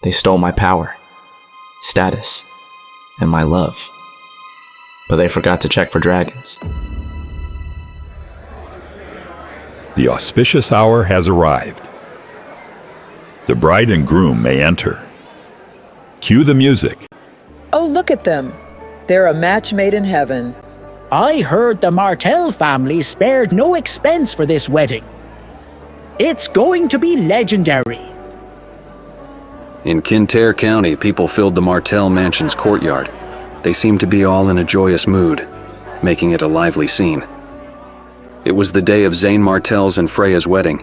They stole my power, status, and my love. But they forgot to check for dragons. The auspicious hour has arrived. The bride and groom may enter. Cue the music. Oh, look at them. They're a match made in heaven. I heard the Martell family spared no expense for this wedding. It's going to be legendary. In Kintyre County, people filled the Martell mansion's courtyard. They seemed to be all in a joyous mood, making it a lively scene. It was the day of Zane Martell's and Freya's wedding.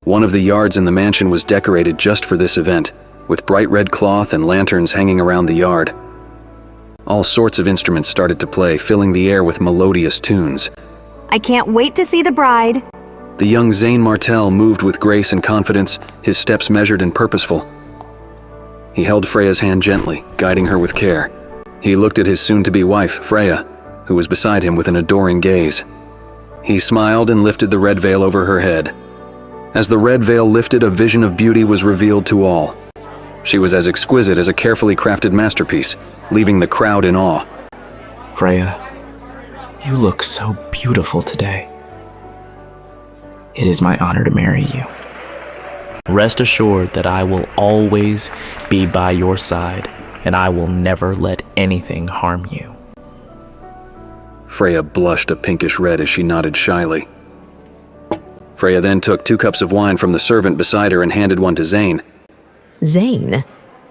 One of the yards in the mansion was decorated just for this event, with bright red cloth and lanterns hanging around the yard. All sorts of instruments started to play, filling the air with melodious tunes. I can't wait to see the bride. The young Zane Martell moved with grace and confidence, his steps measured and purposeful. He held Freya's hand gently, guiding her with care. He looked at his soon-to-be wife, Freya, who was beside him with an adoring gaze. He smiled and lifted the red veil over her head. As the red veil lifted, a vision of beauty was revealed to all. She was as exquisite as a carefully crafted masterpiece, leaving the crowd in awe. Freya, you look so beautiful today. It is my honor to marry you. Rest assured that I will always be by your side, and I will never let anything harm you. Freya blushed a pinkish red as she nodded shyly. Freya then took 2 cups of wine from the servant beside her and handed one to Zane. Zane,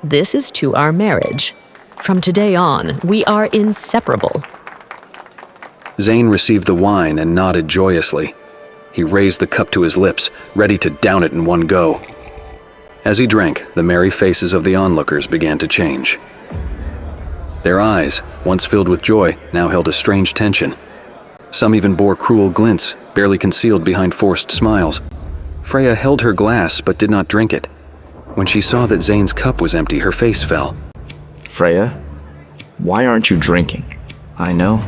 this is to our marriage. From today on, we are inseparable. Zane received the wine and nodded joyously. He raised the cup to his lips, ready to down it in one go. As he drank, the merry faces of the onlookers began to change. Their eyes, once filled with joy, now held a strange tension. Some even bore cruel glints, barely concealed behind forced smiles. Freya held her glass but did not drink it. When she saw that Zane's cup was empty, her face fell. Freya, why aren't you drinking? I know.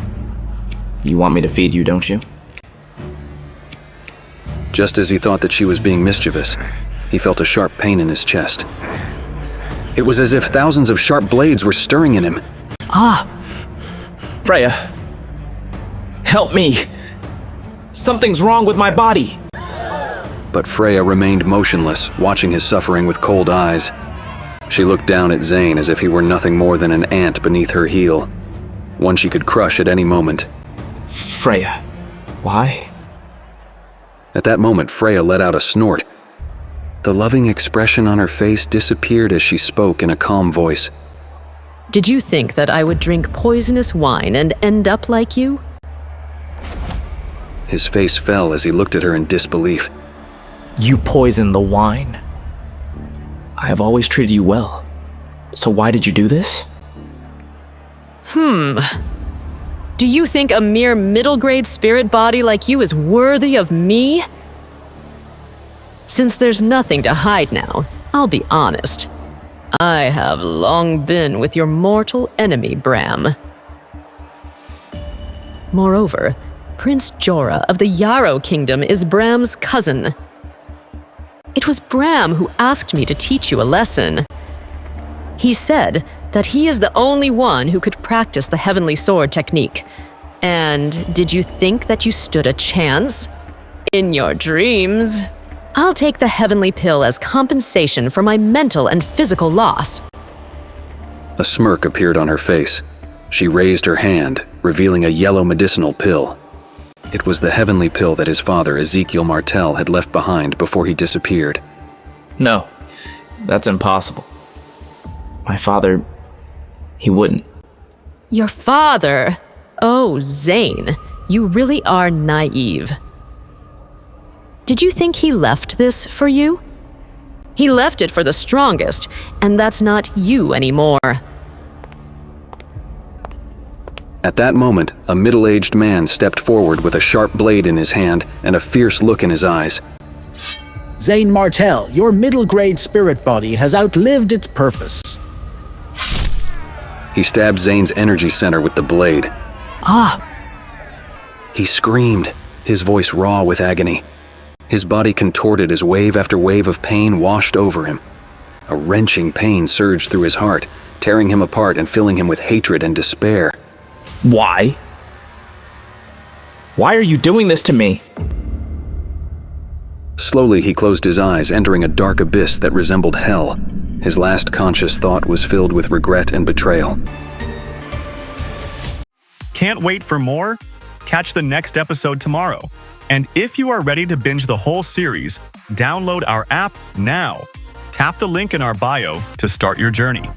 You want me to feed you, don't you? Just as he thought that she was being mischievous, he felt a sharp pain in his chest. It was as if thousands of sharp blades were stirring in him. Freya, help me. Something's wrong with my body. But Freya remained motionless, watching his suffering with cold eyes. She looked down at Zane as if he were nothing more than an ant beneath her heel, one she could crush at any moment. Freya, why? At that moment, Freya let out a snort. The loving expression on her face disappeared as she spoke in a calm voice. Did you think that I would drink poisonous wine and end up like you? His face fell as he looked at her in disbelief. You poisoned the wine. I have always treated you well. So why did you do this? Do you think a mere middle-grade spirit body like you is worthy of me? Since there's nothing to hide now, I'll be honest. I have long been with your mortal enemy, Bram. Moreover, Prince Jorah of the Yarrow Kingdom is Bram's cousin. It was Bram who asked me to teach you a lesson. He said that he is the only one who could practice the Heavenly Sword technique. And did you think that you stood a chance? In your dreams. I'll take the Heavenly Pill as compensation for my mental and physical loss. A smirk appeared on her face. She raised her hand, revealing a yellow medicinal pill. It was the Heavenly Pill that his father, Ezekiel Martell, had left behind before he disappeared. No, that's impossible. My father, he wouldn't. Your father? Oh, Zane, you really are naive. Did you think he left this for you? He left it for the strongest, and that's not you anymore. At that moment, a middle-aged man stepped forward with a sharp blade in his hand and a fierce look in his eyes. Zane Martell, your middle-grade spirit body has outlived its purpose. He stabbed Zane's energy center with the blade. He screamed, his voice raw with agony. His body contorted as wave after wave of pain washed over him. A wrenching pain surged through his heart, tearing him apart and filling him with hatred and despair. Why? Why are you doing this to me? Slowly he closed his eyes, entering a dark abyss that resembled hell. His last conscious thought was filled with regret and betrayal. Can't wait for more? Catch the next episode tomorrow. And if you are ready to binge the whole series, download our app now. Tap the link in our bio to start your journey.